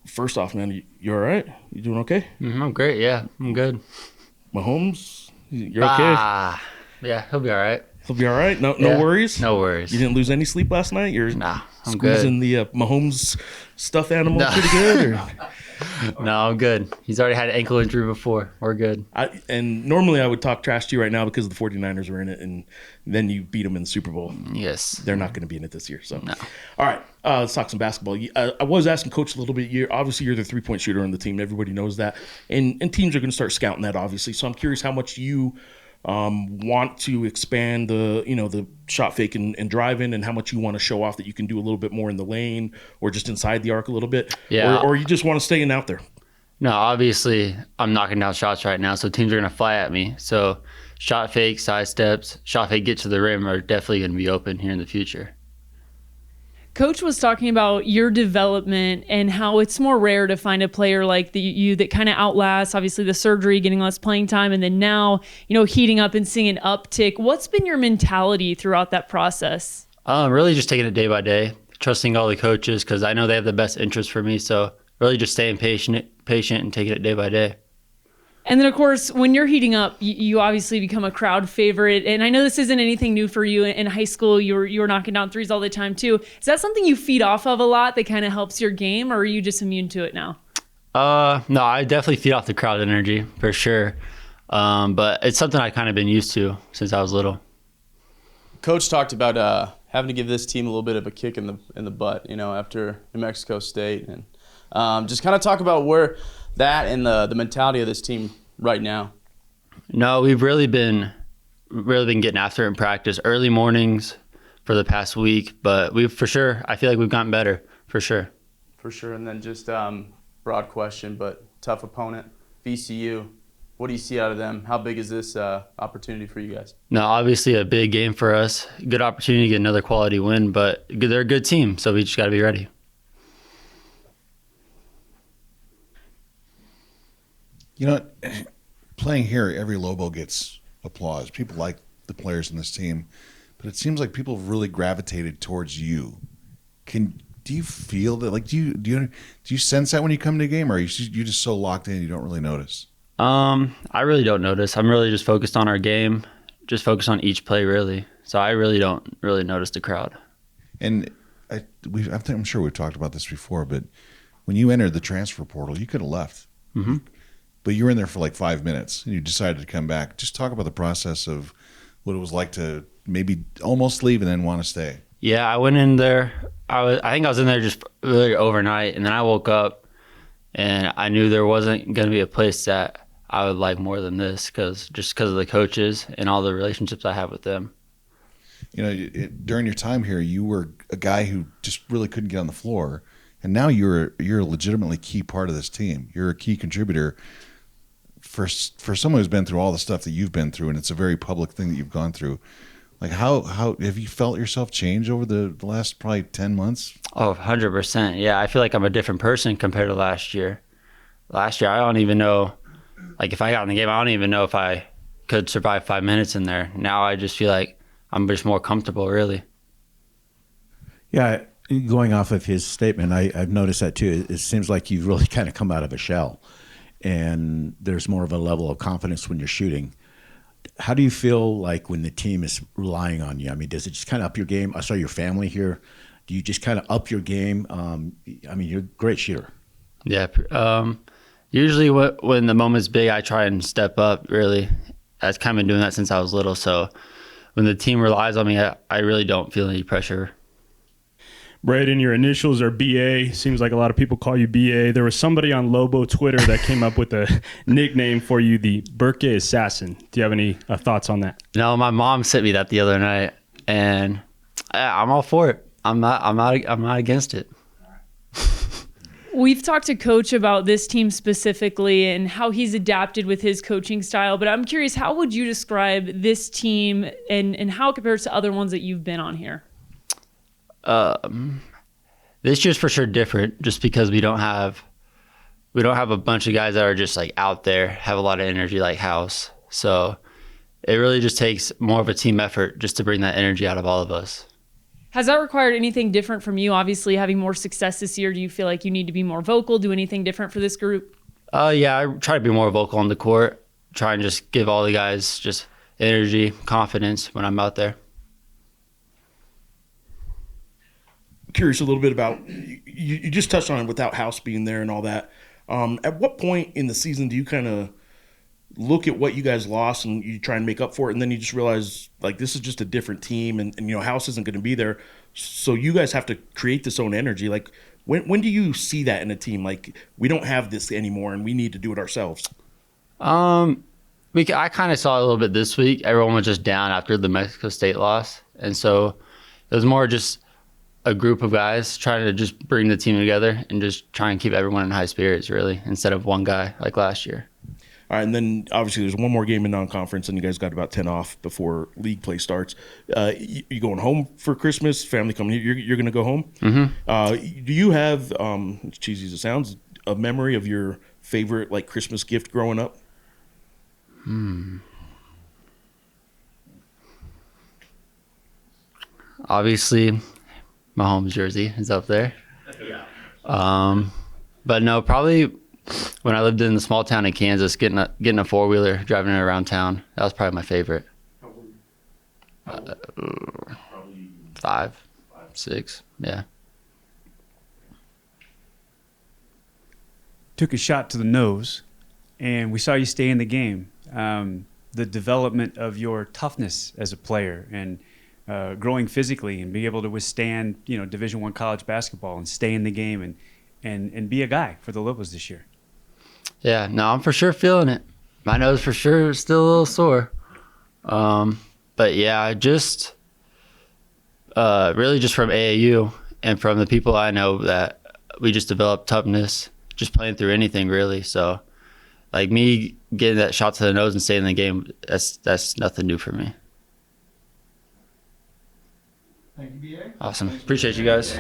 First off, man, you all right? You doing okay? I'm great. Yeah, I'm good. Mahomes, you're okay? Yeah, he'll be all right. He'll be all right? No Yeah, worries? No worries. You didn't lose any sleep last night? You're Nah, I'm squeezing good. the Mahomes stuffed animal pretty good? Or? No, I'm good. He's already had an ankle injury before. We're good. And normally I would talk trash to you right now because the 49ers were in it, and then you beat them in the Super Bowl. Yes. They're not going to be in it this year. So, No. All right, let's talk some basketball. I was asking Coach a little bit. Obviously, you're the three-point shooter on the team. Everybody knows that. And teams are going to start scouting that, obviously. So I'm curious how much you want to expand the shot fake and drive in, and how much you want to show off that you can do a little bit more in the lane or just inside the arc a little bit. Yeah. Or you just want to stay in out there. No, obviously, I'm knocking down shots right now, so teams are going to fly at me. So shot fake, side steps, shot fake, get to the rim are definitely going to be open here in the future. Coach was talking about your development and how it's more rare to find a player like you that kind of outlasts, obviously, the surgery, getting less playing time, and then now, heating up and seeing an uptick. What's been your mentality throughout that process? Really just taking it day by day, trusting all the coaches because I know they have the best interest for me. So really just staying patient and taking it day by day. And then, of course, when you're heating up, you obviously become a crowd favorite. And I know this isn't anything new for you. In high school, you were knocking down threes all the time, too. Is that something you feed off of a lot that kind of helps your game, or are you just immune to it now? No, I definitely feed off the crowd energy, for sure. But it's something I've kind of been used to since I was little. Coach talked about having to give this team a little bit of a kick in the butt, after New Mexico State. And just kind of talk about where that and the mentality of this team right now. No, we've really been getting after it in practice, early mornings for the past week. But I feel like we've gotten better, for sure. For sure. And then just broad question, but tough opponent, VCU. What do you see out of them? How big is this opportunity for you guys? No, obviously a big game for us. Good opportunity to get another quality win, but they're a good team, so we just got to be ready. Playing here, every Lobo gets applause. People like the players in this team, but it seems like people have really gravitated towards you. Do you feel that? Like, do you sense that when you come to a game, or are you just so locked in you don't really notice? I really don't notice. I'm really just focused on our game, just focused on each play, really. So I really don't really notice the crowd. And I'm sure we've talked about this before, but when you entered the transfer portal, you could have left. Mm-hmm. But you were in there for like 5 minutes, and you decided to come back. Just talk about the process of what it was like to maybe almost leave and then want to stay. Yeah, I went in there. I think I was in there just really overnight, and then I woke up, and I knew there wasn't going to be a place that I would like more than this, because of the coaches and all the relationships I have with them. During your time here, you were a guy who just really couldn't get on the floor, and now you're a legitimately key part of this team. You're a key contributor. For someone who's been through all the stuff that you've been through, and it's a very public thing that you've gone through, like how have you felt yourself change over the last probably 10 months? Oh, 100%. Yeah, I feel like I'm a different person compared to last year. Last year, I don't even know, like if I got in the game, I don't even know if I could survive 5 minutes in there. Now I just feel like I'm just more comfortable, really. Yeah, going off of his statement, I've noticed that too. It seems like you've really kind of come out of a shell, and there's more of a level of confidence when you're shooting. How do you feel like when the team is relying on you? I mean, does it just kind of up your game? I saw your family here. Do you just kind of up your game? You're a great shooter. Yeah. Usually when the moment's big, I try and step up, really. I've kind of been doing that since I was little. So when the team relies on me, I really don't feel any pressure. Braden, your initials are BA. Seems like a lot of people call you BA. There was somebody on Lobo Twitter that came up with a nickname for you, the Burke Assassin. Do you have any thoughts on that? No, my mom sent me that the other night, and I'm all for it. I'm not against it. We've talked to Coach about this team specifically and how he's adapted with his coaching style, but I'm curious, how would you describe this team and how it compares to other ones that you've been on here? This year's for sure different, just because we don't have a bunch of guys that are just like out there, have a lot of energy like House. So it really just takes more of a team effort just to bring that energy out of all of us. Has that required anything different from you? Obviously, having more success this year, do you feel like you need to be more vocal, do anything different for this group? Yeah, I try to be more vocal on the court. Try and just give all the guys just energy, confidence when I'm out there. Curious a little bit about you just touched on it without House being there and all that. At what point in the season do you kind of look at what you guys lost and you try and make up for it, and then you just realize like this is just a different team, and you know House isn't going to be there, so you guys have to create this own energy? Like when do you see that in a team? Like we don't have this anymore and we need to do it ourselves. I kind of saw it a little bit this week. Everyone was just down after the Mexico State loss, and so it was more just a group of guys trying to just bring the team together and just try and keep everyone in high spirits, really, instead of one guy like last year. All right, and then obviously there's one more game in non-conference, and you guys got about 10 off before league play starts. You going home for Christmas? Family coming here? You're going to go home? Mm-hmm. Do you have, as cheesy as it sounds, a memory of your favorite like Christmas gift growing up? Obviously, Mahomes jersey is up there. But no, probably when I lived in the small town in Kansas, getting a four-wheeler, driving it around town. That was probably my favorite. 5, 6, yeah. Took a shot to the nose, and we saw you stay in the game. The development of your toughness as a player and growing physically and being able to withstand, Division I college basketball and stay in the game and be a guy for the Lobos this year. Yeah, no, I'm for sure feeling it. My nose for sure is still a little sore. But yeah, just really just from AAU and from the people I know that we just developed toughness, just playing through anything really. So like me getting that shot to the nose and staying in the game, that's nothing new for me. Thank you, BA. Awesome. Appreciate you guys.